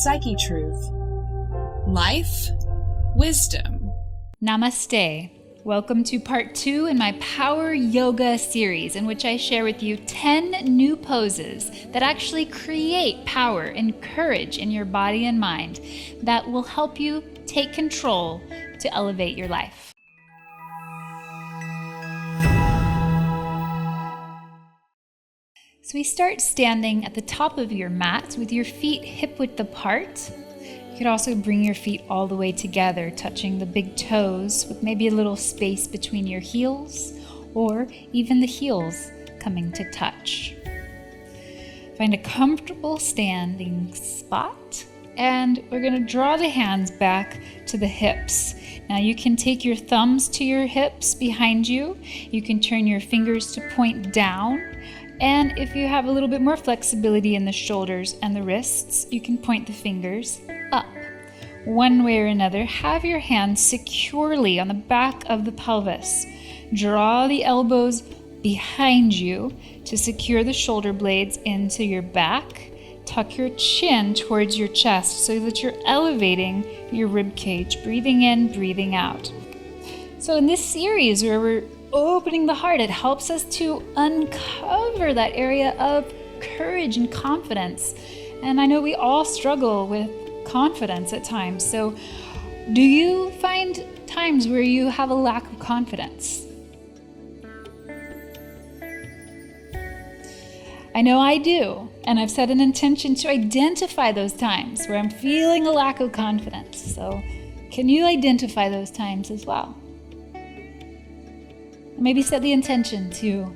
Psychetruth. Life, wisdom. Namaste. Welcome to part 2 in my Power Yoga series, in which I share with you 10 new poses that actually create power and courage in your body and mind that will help you take control to elevate your life. So we start standing at the top of your mat with your feet hip-width apart. You could also bring your feet all the way together, touching the big toes with maybe a little space between your heels, or even the heels coming to touch. Find a comfortable standing spot, and we're going to draw the hands back to the hips. Now you can take your thumbs to your hips behind you. You can turn your fingers to point down. And if you have a little bit more flexibility in the shoulders and the wrists, you can point the fingers up. One way or another, have your hands securely on the back of the pelvis. Draw the elbows behind you to secure the shoulder blades into your back. Tuck your chin towards your chest so that you're elevating your rib cage, breathing in, breathing out. So in this series where we're opening the heart, it helps us to uncover that area of courage and confidence. And I know we all struggle with confidence at times. So do you find times where you have a lack of confidence? I know I do, and I've set an intention to identify those times where I'm feeling a lack of confidence. So can you identify those times as well? Maybe set the intention to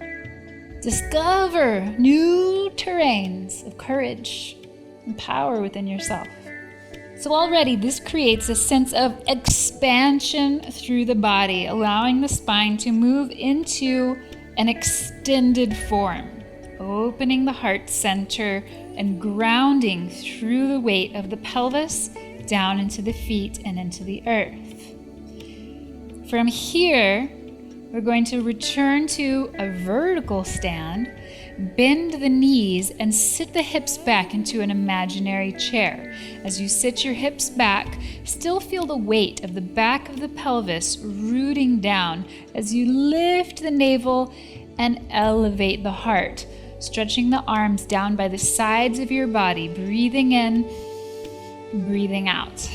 discover new terrains of courage and power within yourself. So already this creates a sense of expansion through the body, allowing the spine to move into an extended form, opening the heart center and grounding through the weight of the pelvis down into the feet and into the earth. From here, we're going to return to a vertical stand, bend the knees, and sit the hips back into an imaginary chair. As you sit your hips back, still feel the weight of the back of the pelvis rooting down as you lift the navel and elevate the heart, stretching the arms down by the sides of your body, breathing in, breathing out.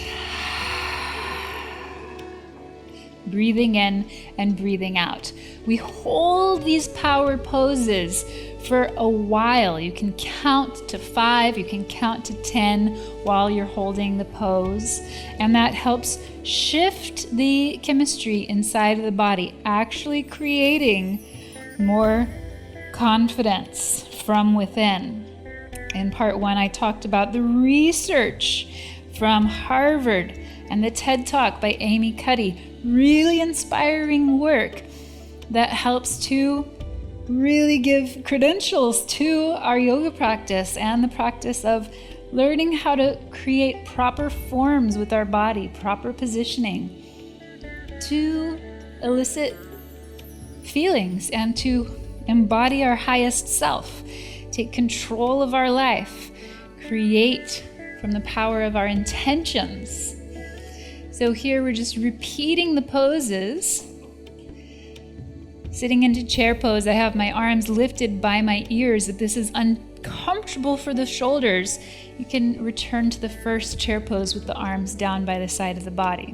Breathing in and breathing out. We hold these power poses for a while. You can count to 5, you can count to 10 while you're holding the pose. And that helps shift the chemistry inside of the body, actually creating more confidence from within. In part 1, I talked about the research from Harvard and the TED Talk by Amy Cuddy. Really inspiring work that helps to really give credentials to our yoga practice and the practice of learning how to create proper forms with our body, proper positioning to elicit feelings and to embody our highest self, take control of our life, create from the power of our intentions. So here we're just repeating the poses. Sitting into chair pose, I have my arms lifted by my ears. If this is uncomfortable for the shoulders, you can return to the first chair pose with the arms down by the side of the body.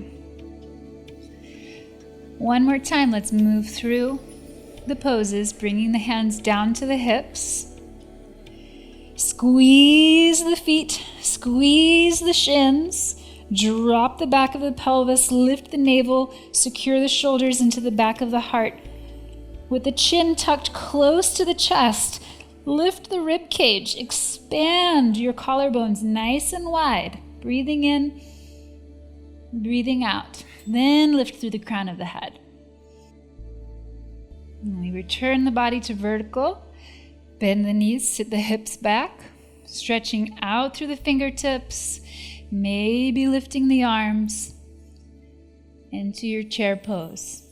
One more time, let's move through the poses, bringing the hands down to the hips. Squeeze the feet, squeeze the shins. Drop the back of the pelvis, lift the navel, secure the shoulders into the back of the heart. With the chin tucked close to the chest, lift the rib cage, expand your collarbones nice and wide. Breathing in, breathing out. Then lift through the crown of the head. And we return the body to vertical. Bend the knees, sit the hips back, stretching out through the fingertips. Maybe lifting the arms into your chair pose.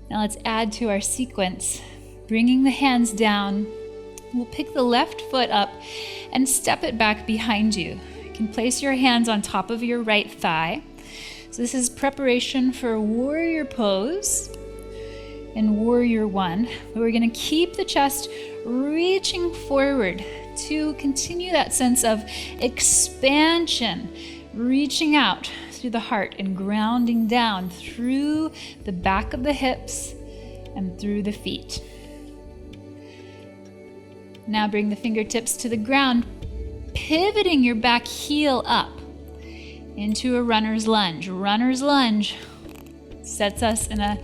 Now let's add to our sequence, bringing the hands down We'll pick the left foot up and step it back behind you. You can place your hands on top of your right thigh. So this is preparation for warrior pose and warrior one. We're going to keep the chest reaching forward to continue that sense of expansion, reaching out through the heart and grounding down through the back of the hips and through the feet. Now bring the fingertips to the ground, pivoting your back heel up into a runner's lunge. Runner's lunge sets us in a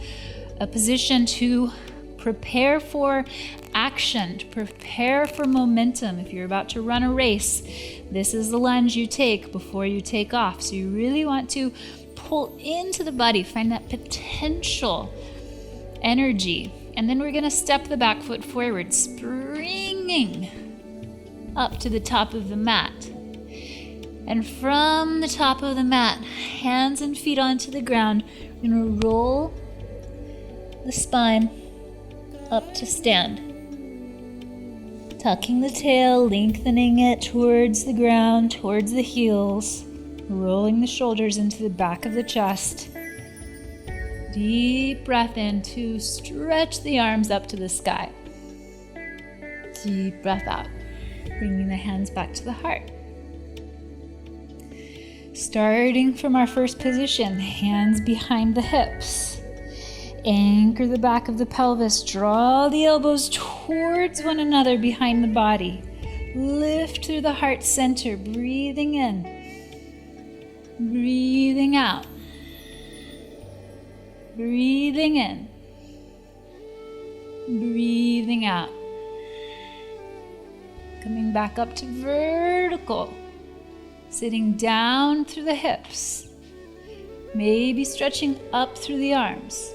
position to prepare for action, to prepare for momentum. If you're about to run a race, this is the lunge you take before you take off. So you really want to pull into the body, find that potential energy. And then we're going to step the back foot forward, springing up to the top of the mat. And from the top of the mat, hands and feet onto the ground, we're going to roll the spine up to stand. Tucking the tail, lengthening it towards the ground, towards the heels, rolling the shoulders into the back of the chest. Deep breath in to stretch the arms up to the sky. Deep breath out, bringing the hands back to the heart. Starting from our first position, hands behind the hips. Anchor the back of the pelvis, draw the elbows towards one another behind the body. Lift through the heart center, breathing in, breathing out. Breathing in, breathing out. Coming back up to vertical, sitting down through the hips, maybe stretching up through the arms.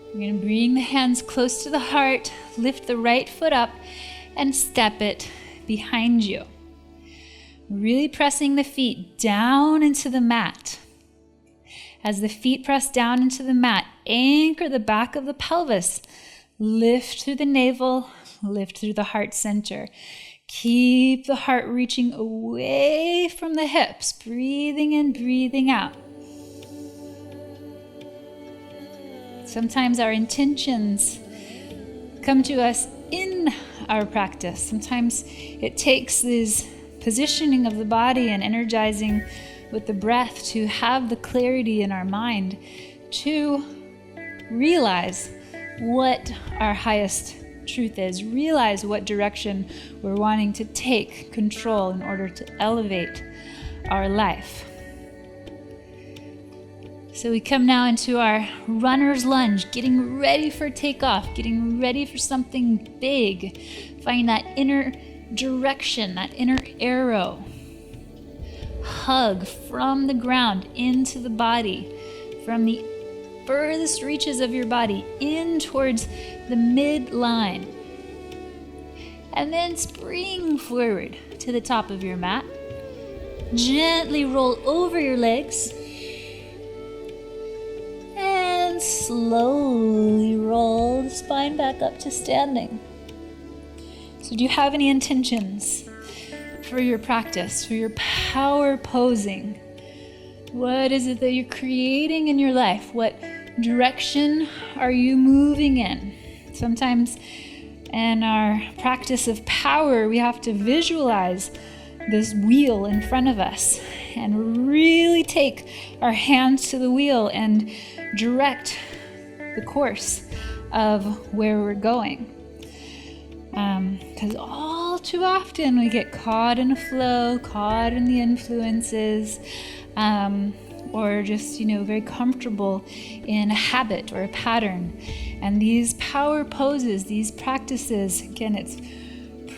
You're going to bring the hands close to the heart, lift the right foot up, and step it behind you. Really pressing the feet down into the mat. As the feet press down into the mat, anchor the back of the pelvis. Lift through the navel, lift through the heart center. Keep the heart reaching away from the hips, breathing in, breathing out. Sometimes our intentions come to us in our practice. Sometimes it takes this positioning of the body and energizing with the breath to have the clarity in our mind to realize what our highest truth is, realize what direction we're wanting to take control in order to elevate our life. So we come now into our runner's lunge, getting ready for takeoff, getting ready for something big. Find that inner direction, that inner arrow. Hug from the ground into the body, from the furthest reaches of your body in towards the midline. And then spring forward to the top of your mat. Gently roll over your legs. And slowly roll the spine back up to standing. So do you have any intentions for your practice, for your power posing? What is it that you're creating in your life? What direction are you moving in? Sometimes in our practice of power, we have to visualize this wheel in front of us and really take our hands to the wheel and direct the course of where we're going. Because all too often we get caught in a flow, caught in the influences, or just, very comfortable in a habit or a pattern. And these power poses, these practices, again, it's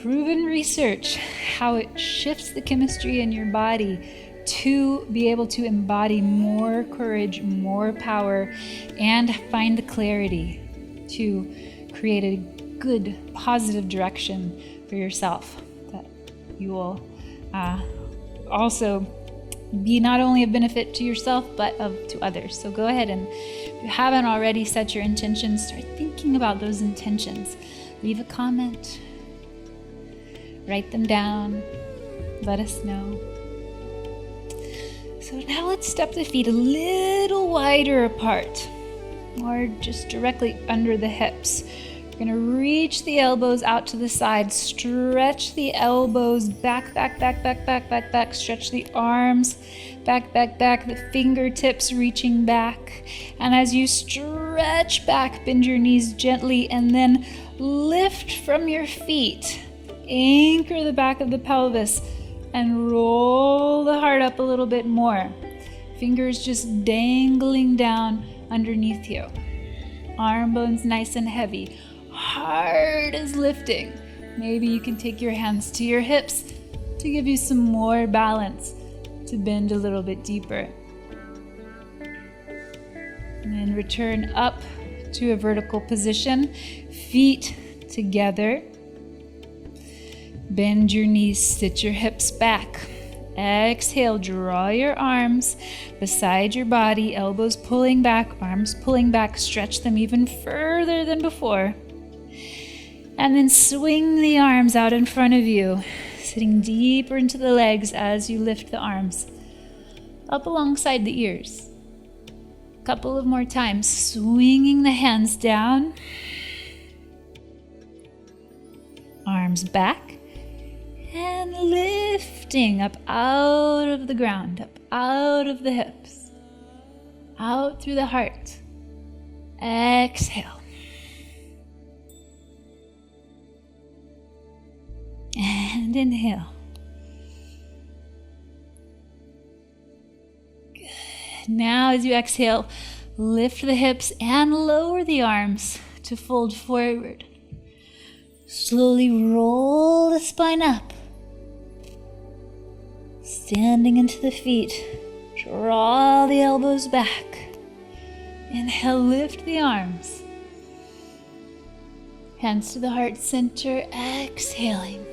proven research how it shifts the chemistry in your body to be able to embody more courage, more power, and find the clarity to create a good, positive direction for yourself that you will also be not only a benefit to yourself, but to others. So go ahead and, if you haven't already set your intentions, start thinking about those intentions. Leave a comment. Write them down. Let us know. So now let's step the feet a little wider apart, or just directly under the hips. We're going to reach the elbows out to the side, stretch the elbows back, stretch the arms back, the fingertips reaching back. And as you stretch back, bend your knees gently and then lift from your feet. Anchor the back of the pelvis and roll the heart up a little bit more. Fingers just dangling down underneath you. Arm bones nice and heavy. Heart is lifting. Maybe you can take your hands to your hips to give you some more balance, to bend a little bit deeper. And then return up to a vertical position, feet together. Bend your knees, sit your hips back. Exhale, draw your arms beside your body, elbows pulling back, arms pulling back, stretch them even further than before. And then swing the arms out in front of you, sitting deeper into the legs as you lift the arms up alongside the ears. A couple of more times, swinging the hands down, arms back, and lifting up out of the ground, up out of the hips, out through the heart. Exhale. And inhale. Good. Now as you exhale, lift the hips and lower the arms to fold forward. Slowly roll the spine up. Standing into the feet, draw the elbows back. Inhale, lift the arms. Hands to the heart center, exhaling.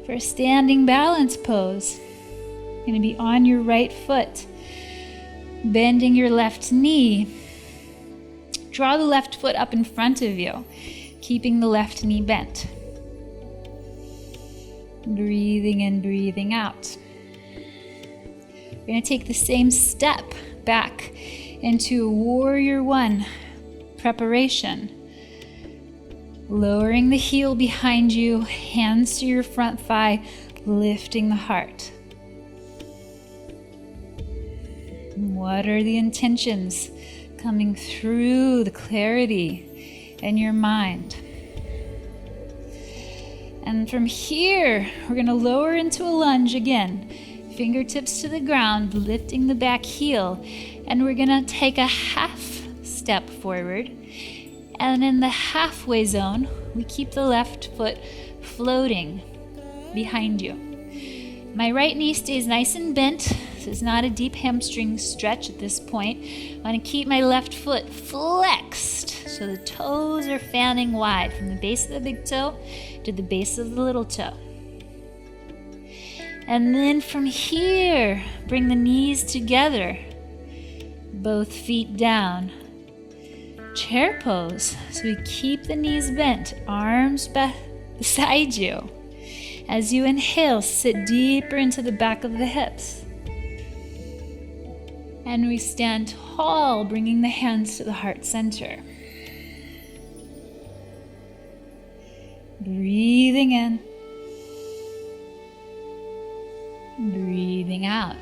For a standing balance pose, you're going to be on your right foot, bending your left knee. Draw the left foot up in front of you, keeping the left knee bent. Breathing in, breathing out. We're going to take the same step back into Warrior One preparation. Lowering the heel behind you, hands to your front thigh, lifting the heart. What are the intentions coming through the clarity in your mind? And from here, we're going to lower into a lunge again. Fingertips to the ground, lifting the back heel. And we're going to take a half step forward. And in the halfway zone, we keep the left foot floating behind you. My right knee stays nice and bent. This is not a deep hamstring stretch at this point. I want to keep my left foot flexed so the toes are fanning wide from the base of the big toe to the base of the little toe. And then from here, bring the knees together. Both feet down. Chair pose, so we keep the knees bent, arms beside you. As you inhale, sit deeper into the back of the hips. And we stand tall, bringing the hands to the heart center. Breathing in. Breathing out.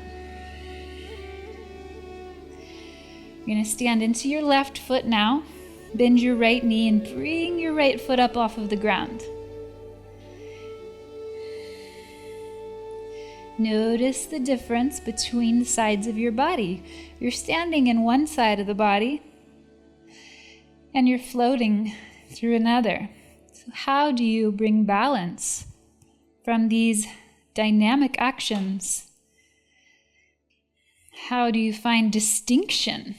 You're going to stand into your left foot now. Bend your right knee and bring your right foot up off of the ground. Notice the difference between the sides of your body. You're standing in one side of the body and you're floating through another. So how do you bring balance from these dynamic actions? How do you find distinction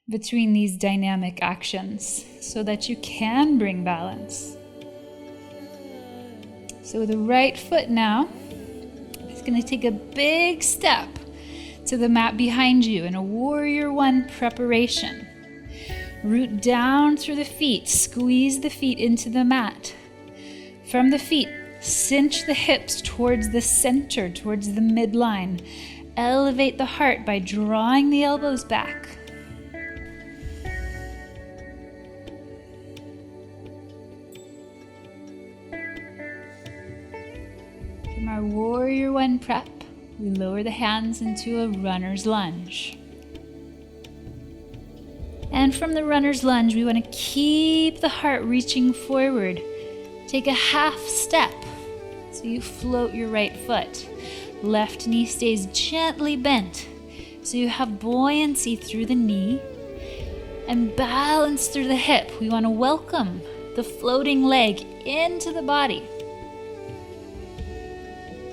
between these dynamic actions so that you can bring balance? So the right foot now is going to take a big step to the mat behind you in a Warrior One preparation. Root down through the feet. Squeeze the feet into the mat. From the feet, cinch the hips towards the center, towards the midline. Elevate the heart by drawing the elbows back. From our Warrior One prep, we lower the hands into a runner's lunge. And from the runner's lunge, we want to keep the heart reaching forward. Take a half step so you float your right foot. Left knee stays gently bent so you have buoyancy through the knee and balance through the hip. We want to welcome the floating leg into the body.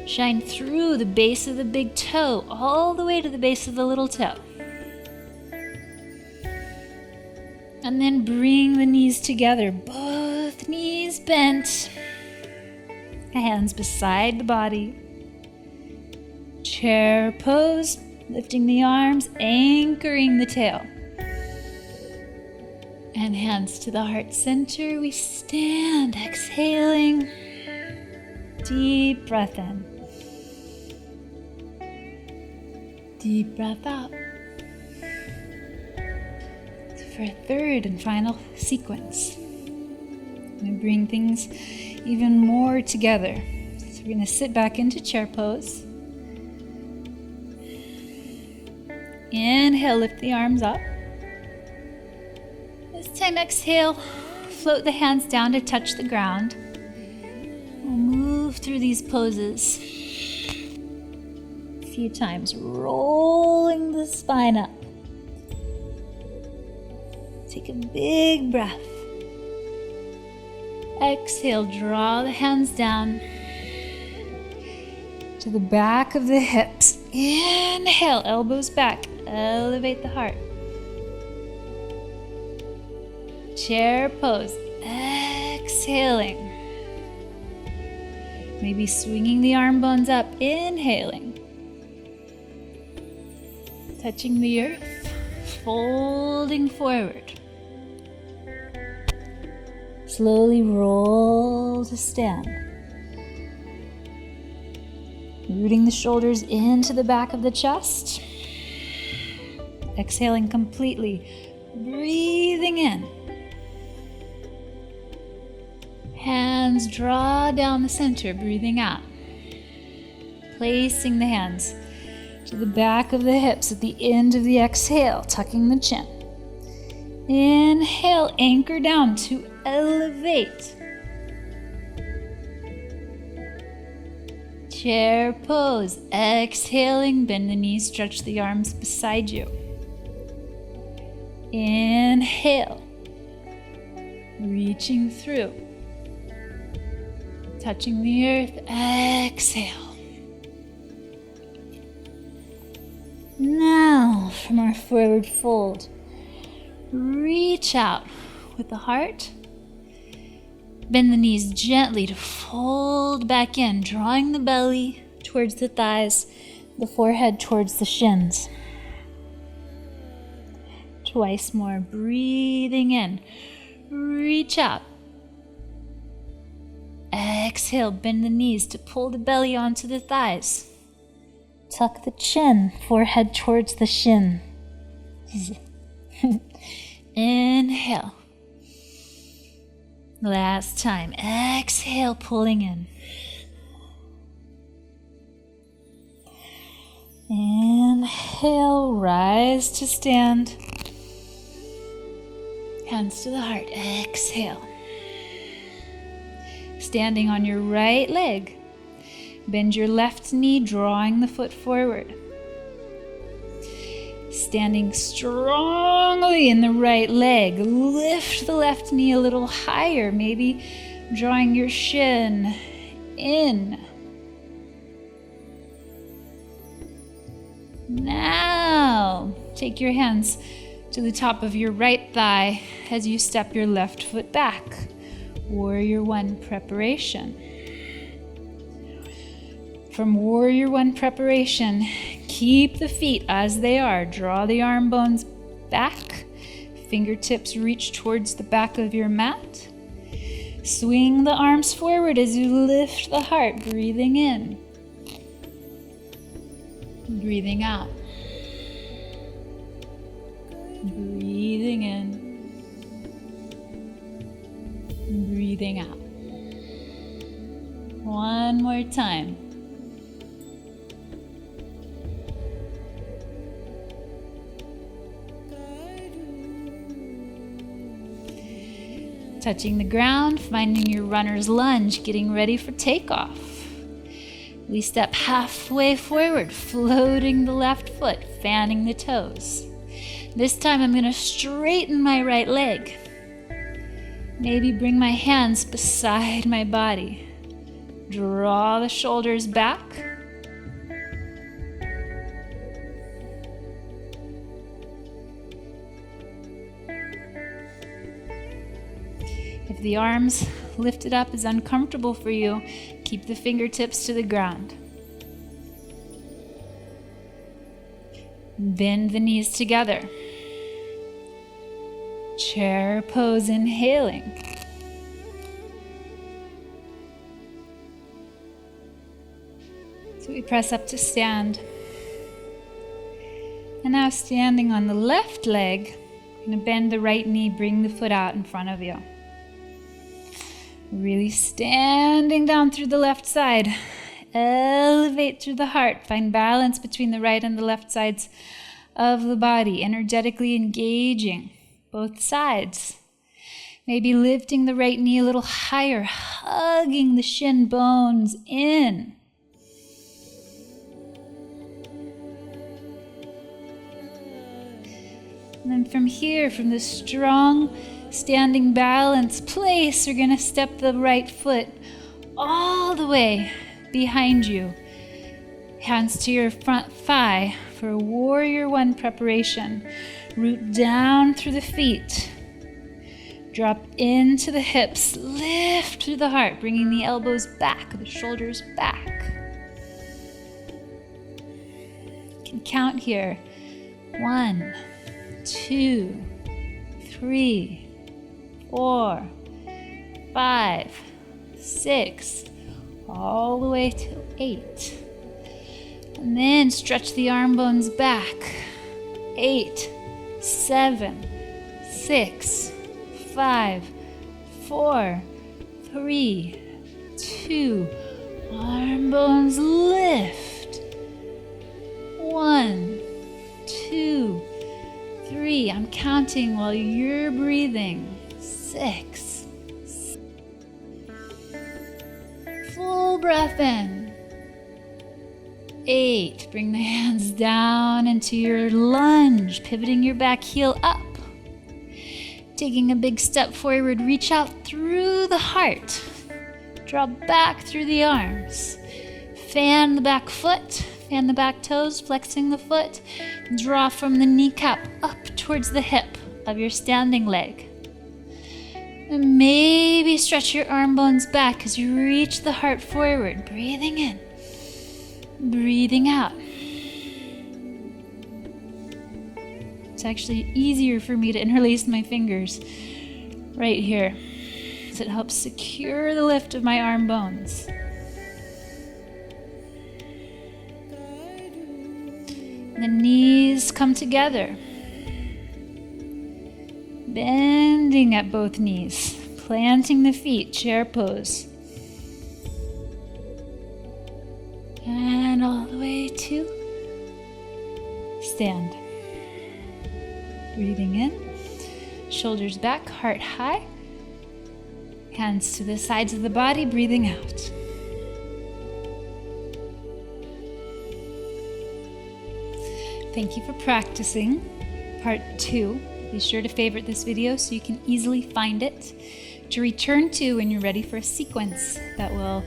Shine through the base of the big toe all the way to the base of the little toe. And then bring the knees together, both knees bent. Hands beside the body. Chair pose, lifting the arms, anchoring the tail. And hands to the heart center, we stand, exhaling. Deep breath in. Deep breath out. For a third and final sequence, we bring things even more together. So we're going to sit back into chair pose. Inhale, lift the arms up. This time exhale, float the hands down to touch the ground. We'll move through these poses a few times, rolling the spine up. Take a big breath. Exhale, draw the hands down to the back of the hips. Inhale, elbows back, elevate the heart. Chair pose, exhaling. Maybe swinging the arm bones up, inhaling. Touching the earth, folding forward. Slowly roll to stand. Rooting the shoulders into the back of the chest. Exhaling completely. Breathing in. Hands draw down the center, breathing out. Placing the hands to the back of the hips at the end of the exhale, tucking the chin. Inhale, anchor down to elevate. Chair pose. Exhaling, bend the knees, stretch the arms beside you. Inhale, reaching through. Touching the earth, exhale. Now, from our forward fold, reach out with the heart. Bend the knees gently to fold back in, drawing the belly towards the thighs, the forehead towards the shins. Twice more, breathing in. Reach out. Exhale, bend the knees to pull the belly onto the thighs. Tuck the chin, forehead towards the shin. Inhale. Last time. Exhale, pulling in. Inhale, rise to stand. Hands to the heart. Exhale. Standing on your right leg. Bend your left knee, drawing the foot forward. Standing strongly in the right leg. Lift the left knee a little higher, maybe drawing your shin in. Now, take your hands to the top of your right thigh as you step your left foot back. Warrior One preparation. From Warrior One preparation, keep the feet as they are. Draw the arm bones back. Fingertips reach towards the back of your mat. Swing the arms forward as you lift the heart, breathing in. Breathing out. Breathing in. Breathing out. One more time. Touching the ground, finding your runner's lunge, getting ready for takeoff. We step halfway forward, floating the left foot, fanning the toes. This time I'm going to straighten my right leg. Maybe bring my hands beside my body. Draw the shoulders back. If the arms lifted up is uncomfortable for you, keep the fingertips to the ground. Bend the knees together. Chair pose, inhaling. So we press up to stand. And now standing on the left leg, I'm going to bend the right knee, bring the foot out in front of you. Really standing down through the left side. Elevate through the heart. Find balance between the right and the left sides of the body. Energetically engaging both sides. Maybe lifting the right knee a little higher. Hugging the shin bones in. And then from here, from the strong standing balance place, we're going to step the right foot all the way behind you. Hands to your front thigh for Warrior One preparation. Root down through the feet. Drop into the hips. Lift through the heart, bringing the elbows back, the shoulders back. You can count here. 1, 2, 3, 4, 5, 6, all the way to 8. And then stretch the arm bones back. 8, 7, 6, 5, 4, 3, 2. Arm bones lift. 1, 2, 3. I'm counting while you're breathing. 6. Full breath in. 8. Bring the hands down into your lunge, pivoting your back heel up. Taking a big step forward, reach out through the heart. Draw back through the arms. Fan the back foot, fan the back toes, flexing the foot. Draw from the kneecap up towards the hip of your standing leg. And maybe stretch your arm bones back as you reach the heart forward. Breathing in, breathing out. It's actually easier for me to interlace my fingers right here, as it helps secure the lift of my arm bones. The knees come together. Bending at both knees, planting the feet, chair pose. And all the way to stand. Breathing in, shoulders back, heart high. Hands to the sides of the body, breathing out. Thank you for practicing part 2. Be sure to favorite this video so you can easily find it to return to when you're ready for a sequence that will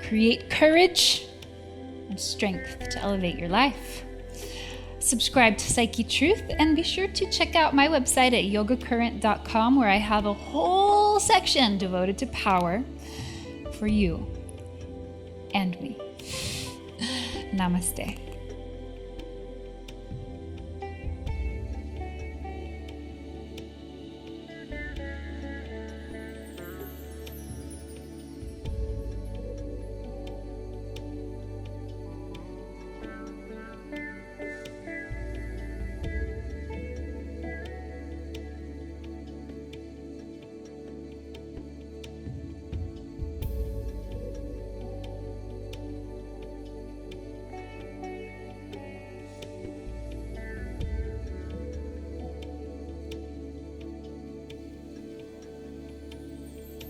create courage and strength to elevate your life. Subscribe to Psychetruth and be sure to check out my website at yogacurrent.com, where I have a whole section devoted to power for you and me. Namaste.